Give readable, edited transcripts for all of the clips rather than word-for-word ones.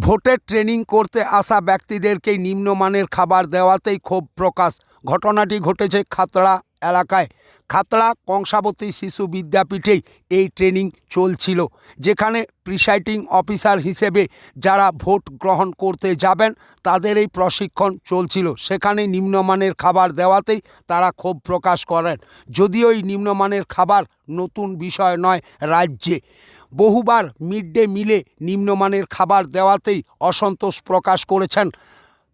ভোটের ট্রেনিং করতে আসা ব্যক্তিদেরকে নিম্নমানের খাবার দেওয়াতেই ক্ষোভ প্রকাশ। ঘটনাটি ঘটেছে খাতড়া এলাকায়। খাতড়া কংসাবতী শিশু বিদ্যাপীঠেই এই ট্রেনিং চলছিল, যেখানে প্রিসাইডিং অফিসার হিসেবে যারা ভোট গ্রহণ করতে যাবেন তাদের এই প্রশিক্ষণ চলছিল। সেখানে নিম্নমানের খাবার দেওয়াতেই তারা ক্ষোভ প্রকাশ করেন। যদিও এই নিম্নমানের খাবার নতুন বিষয় নয়, রাজ্যে বহুবার মিড ডে মিলে নিম্নমানের খাবার দেওয়াতেই অসন্তোষ প্রকাশ করেছেন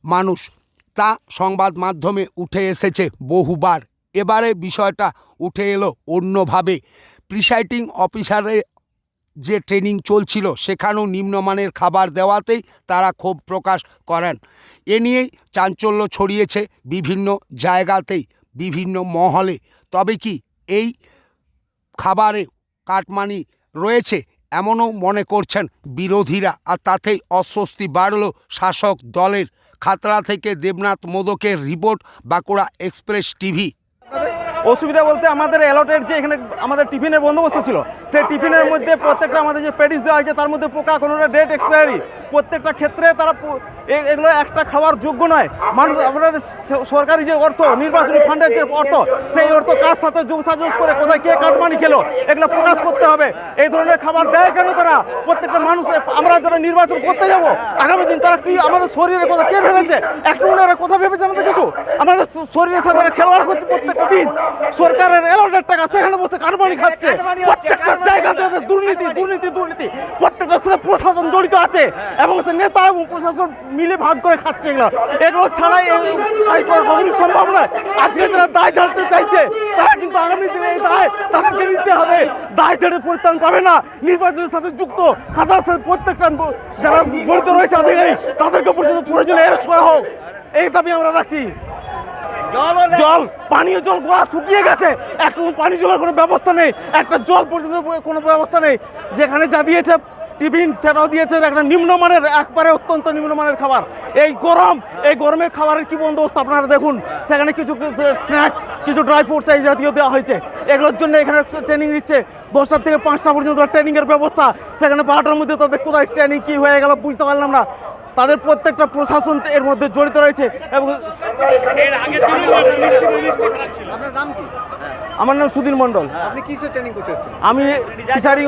মানুষ। তা সংবাদ মাধ্যমে উঠে এসেছে বহুবার। এবারে বিষয়টা উঠে এলো অন্যভাবে। প্রিসাইডিং অফিসারের যে ট্রেনিং চলছিল সেখানেও নিম্নমানের খাবার দেওয়াতেই তারা ক্ষোভ প্রকাশ করেন। এ নিয়েই চাঞ্চল্য ছড়িয়েছে বিভিন্ন জায়গাতেই, বিভিন্ন মহলে। তবে কি এই খাবারে কাটমানি রয়েছে এমনও মনে করছেন বিরোধীরা, আর তাতেই অস্বস্তি বাড়ল শাসক দলের। খাতড়া থেকে দেবনাথ মোদকের রিপোর্ট, বাঁকুড়া এক্সপ্রেস টিভি। অসুবিধা বলতে আমাদের অ্যালটের যে এখানে আমাদের টিফিনের বন্দোবস্ত ছিল, সেই টিফিনের মধ্যে প্রত্যেকটা আমাদের যে প্যাটিস দেওয়া হয়েছে তার মধ্যে পোকা, কোনোটা ডেট এক্সপায়ারি। প্রত্যেকটা ক্ষেত্রে তারা এগুলো একটা খাওয়ার যোগ্য নয়। মানুষ আমাদের সরকারি যে অর্থ, নির্বাচনী ফান্ডের যে অর্থ, সেই অর্থ কার সাথে যোগসাযোগ করে কোথায় কে কাটমানি খেলো এগুলো প্রকাশ করতে হবে। এই ধরনের খাবার দেয় কেন তারা? প্রত্যেকটা মানুষ, আমরা যারা নির্বাচন করতে যাব আগামী দিন, তারা কি আমাদের শরীরের কথা কে ভেবেছে? একটু ওনারা কথা ভেবেছে আমাদের কিছু? আমাদের শরীরের সাথে খেলোয়াড় করছে প্রত্যেকটা দিন। সরকারের অ্যালটের টাকা সেখানে বসে কাটমানি খাচ্ছে। প্রত্যেকটা জায়গাতে দুর্নীতি দুর্নীতি দুর্নীতি। প্রত্যেকটা সাথে প্রশাসন জড়িত আছে এবং নেতা এবং প্রশাসন মিলে ভাগ করে খাচ্ছে। এগুলো ছাড়াই কখনোই সম্ভব নয়। আজকে যারা দায় ঝাড়তে চাইছে তারা কিন্তু আগামী দিনে এই দায় তাদেরকে নিতে হবে। দায় ঝাড়ে পরিত্রাণ পাবে না। নির্বাচনের সাথে যুক্ত খাতার সাথে প্রত্যেকটা যারা জড়িত রয়েছে তাদেরকে পর্যন্ত প্রয়োজনে অ্যারেস্ট করা হোক, এই দাবি আমরা রাখছি। জল, পানীয় জল গোড়া শুকিয়ে গেছে, একটু পানীয় জলের কোনো ব্যবস্থা নেই, একটা জল পর্যন্ত কোনো ব্যবস্থা নেই। যেখানে যা দিয়েছে টিফিন সেটাও দিয়েছে একটা নিম্নমানের, একবারে অত্যন্ত নিম্নমানের খাবার। এই গরমের খাবারের কি বন্দোবস্ত আপনারা দেখুন। সেখানে কিছু স্ন্যাক্স, কিছু ড্রাই ফ্রুটস এই জাতীয় দেওয়া হয়েছে। এগুলোর জন্য এখানে ট্রেনিং দিচ্ছে 10টা থেকে 5টা পর্যন্ত ট্রেনিংয়ের ব্যবস্থা। সেখানে 12টার মধ্যে তাদের কোথায় ট্রেনিং কী হয়ে গেল বুঝতে পারলাম না। তাদের প্রত্যেকটা প্রশাসন এর মধ্যে জড়িত রয়েছে। এবং আমার নাম সুধীর মণ্ডল। আপনি কিসের ট্রেনিং করতে এসেছেন? আমি প্রিসাইডিং